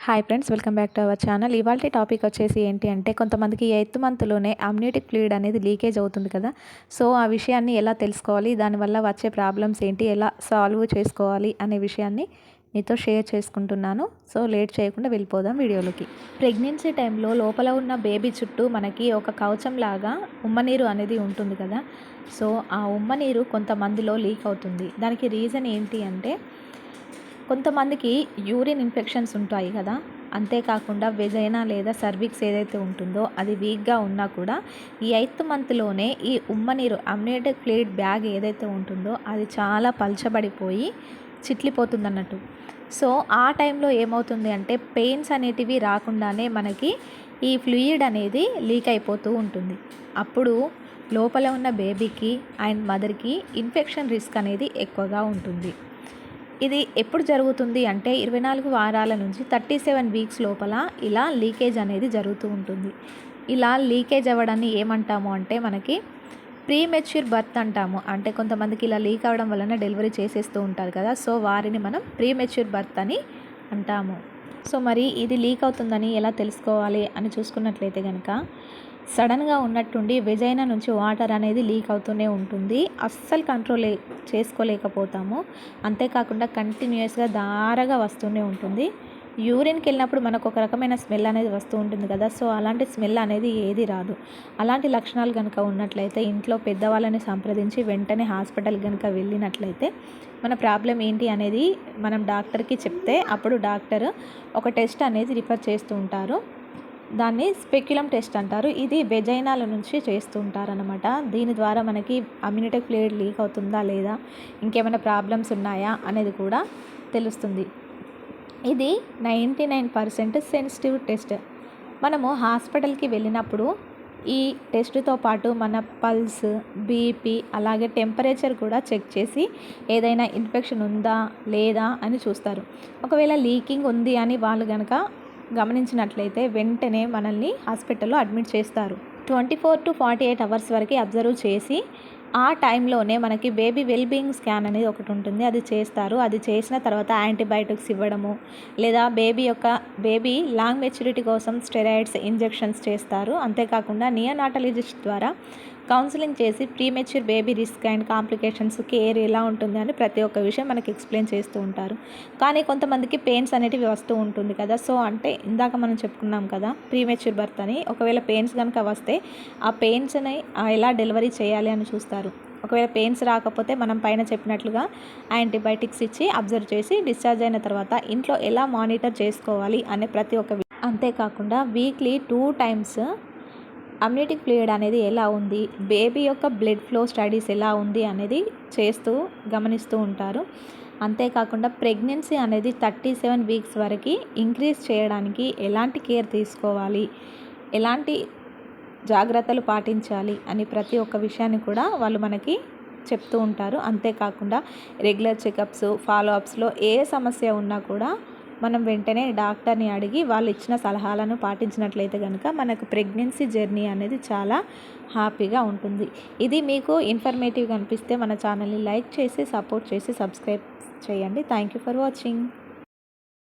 Hi friends, welcome back to our channel. ఇవాల్టి topic వచ్చేసి ఏంటి అంటే, కొంతమందికి ఎయిత్ మంత్లోనే అమ్నియోటిక్ ఫ్లూయిడ్ అనేది లీకేజ్ అవుతుంది కదా. సో ఆ విషయాన్ని ఎలా తెలుసుకోవాలి, దానివల్ల వచ్చే ప్రాబ్లమ్స్ ఏంటి, ఎలా సాల్వ్ చేసుకోవాలి అనే విషయాన్ని మీతో షేర్ చేసుకుంటున్నాను. సో లేట్ చేయకుండా వెళ్ళిపోదాం వీడియోలోకి. ప్రెగ్నెన్సీ టైంలో లోపల ఉన్న బేబీ చుట్టూ మనకి ఒక కవచం లాగా ఉమ్మనీరు అనేది ఉంటుంది కదా. సో ఆ ఉమ్మనీరు కొంతమందిలో లీక్ అవుతుంది. దానికి రీజన్ ఏంటి అంటే, కొంతమందికి యూరిన్ ఇన్ఫెక్షన్స్ ఉంటాయి కదా. అంతేకాకుండా వెజైనా లేదా సర్విక్స్ ఏదైతే ఉంటుందో అది వీక్గా ఉన్నా కూడా ఈ ఎయిత్ మంత్లోనే ఈ ఉమ్మనీరు అమ్నియోటిక్ ఫ్లూయిడ్ బ్యాగ్ ఏదైతే ఉంటుందో అది చాలా పలచబడిపోయి చిట్లిపోతుంది అన్నట్టు. సో ఆ టైంలో ఏమవుతుంది అంటే, పెయిన్స్ అనేటివి రాకుండానే మనకి ఈ ఫ్లూయిడ్ అనేది లీక్ అయిపోతూ ఉంటుంది. అప్పుడు లోపల ఉన్న బేబీకి అండ్ మదర్కి ఇన్ఫెక్షన్ రిస్క్ అనేది ఎక్కువగా ఉంటుంది. ఇది ఎప్పుడు జరుగుతుంది అంటే, 24 వారాల నుంచి 37 వీక్స్ లోపల ఇలా లీకేజ్ అనేది జరుగుతూ ఉంటుంది. ఇలా లీకేజ్ అవ్వడాన్ని ఏమంటాము అంటే, మనకి ప్రీమెచ్యూర్ బర్త్ అంటాము. అంటే కొంతమందికి ఇలా లీక్ అవ్వడం వలన డెలివరీ చేసేస్తూ ఉంటారు కదా. సో వారిని మనం ప్రీమెచ్యూర్ బర్త్ అని అంటాము. సో మరి ఇది లీక్ అవుతుందని ఎలా తెలుసుకోవాలి అని చూసుకున్నట్లయితే కనుక, సడన్గా ఉన్నట్టుండి వెజైనా నుంచి వాటర్ అనేది లీక్ అవుతూనే ఉంటుంది. అస్సలు కంట్రోల్ చేసుకోలేకపోతాము. అంతేకాకుండా కంటిన్యూస్గా ధారగా వస్తూనే ఉంటుంది. యూరిన్కి వెళ్ళినప్పుడు మనకు ఒక రకమైన స్మెల్ అనేది వస్తూ ఉంటుంది కదా. సో అలాంటి స్మెల్ అనేది ఏది రాదు. అలాంటి లక్షణాలు కనుక ఉన్నట్లయితే ఇంట్లో పెద్దవాళ్ళని సంప్రదించి వెంటనే హాస్పిటల్ కనుక వెళ్ళినట్లయితే మన ప్రాబ్లం ఏంటి అనేది మనం డాక్టర్కి చెప్తే అప్పుడు డాక్టర్ ఒక టెస్ట్ అనేది రిఫర్ చేస్తూ ఉంటారు. దాన్ని స్పెక్యులం టెస్ట్ అంటారు. ఇది వెజైనాల నుంచి చేస్తూ ఉంటారనమాట. దీని ద్వారా మనకి అమ్నియోటిక్ ఫ్లూయిడ్ లీక్ అవుతుందా లేదా, ఇంకేమైనా ప్రాబ్లమ్స్ ఉన్నాయా అనేది కూడా తెలుస్తుంది. ఇది 99% సెన్సిటివ్ టెస్ట్. మనము హాస్పిటల్కి వెళ్ళినప్పుడు ఈ టెస్ట్తో పాటు మన పల్స్, బీపీ, అలాగే టెంపరేచర్ కూడా చెక్ చేసి ఏదైనా ఇన్ఫెక్షన్ ఉందా లేదా అని చూస్తారు. ఒకవేళ లీకింగ్ ఉంది అని వాళ్ళు కనుక గమనించినట్లయితే వెంటనే మనల్ని హాస్పిటల్లో అడ్మిట్ చేస్తారు. 24 to 48 అవర్స్ వరకు అబ్జర్వ్ చేసి ఆ టైంలోనే మనకి బేబీ వెల్బీయింగ్ స్కాన్ అనేది ఒకటి ఉంటుంది, అది చేస్తారు. అది చేసిన తర్వాత యాంటీబయాటిక్స్ ఇవ్వడము, లేదా బేబీ లాంగ్ మెచ్యూరిటీ కోసం స్టెరాయిడ్స్ ఇంజెక్షన్స్ చేస్తారు. అంతేకాకుండా నియోనాటాలజిస్ట్ ద్వారా కౌన్సిలింగ్ చేసి premature baby risk and complications, care ఎలా ఉంటుంది అని ప్రతి ఒక్క విషయం మనకి ఎక్స్ప్లెయిన్ చేస్తూ ఉంటారు. కానీ కొంతమందికి పెయిన్స్ అనేటివి వస్తూ ఉంటుంది కదా. సో అంటే ఇందాక మనం చెప్పుకున్నాం కదా ప్రీమెచ్యూర్ బర్త్ అని. ఒకవేళ పెయిన్స్ కనుక వస్తే ఆ పెయిన్స్ని ఎలా డెలివరీ చేయాలి అని చూస్తారు. ఒకవేళ పెయిన్స్ రాకపోతే మనం పైన చెప్పినట్లుగా యాంటీబయాటిక్స్ ఇచ్చి అబ్జర్వ్ చేసి డిశ్చార్జ్ అయిన తర్వాత ఇంట్లో ఎలా మానిటర్ చేసుకోవాలి అనే ప్రతి ఒక్క అంతేకాకుండా వీక్లీ 2 times అమ్నియోటిక్ ఫ్లూయిడ్ అనేది ఎలా ఉంది, బేబీ యొక్క బ్లడ్ ఫ్లో స్టడీస్ ఎలా ఉంది అనేది చేస్తూ గమనిస్తూ ఉంటారు. అంతేకాకుండా ప్రెగ్నెన్సీ అనేది 37 వీక్స్ వరకు ఇంక్రీజ్ చేయడానికి ఎలాంటి కేర్ తీసుకోవాలి, ఎలాంటి జాగ్రత్తలు పాటించాలి అని ప్రతి ఒక్క విషయాన్ని కూడా వాళ్ళు మనకి చెప్తూ ఉంటారు. అంతేకాకుండా రెగ్యులర్ చెకప్స్, ఫాలోఅప్స్లో ఏ సమస్య ఉన్నా కూడా మనం వెంటనే డాక్టర్ని అడిగి వాళ్ళు ఇచ్చిన సలహాలను పాటించినట్లయితే కనుక మనకు ప్రెగ్నెన్సీ జర్నీ అనేది చాలా హ్యాపీగా ఉంటుంది. ఇది మీకు ఇన్ఫర్మేటివ్గా అనిపిస్తే మన ఛానల్ని లైక్ చేసి సపోర్ట్ చేసి సబ్స్క్రైబ్ చేయండి. Thank you for watching.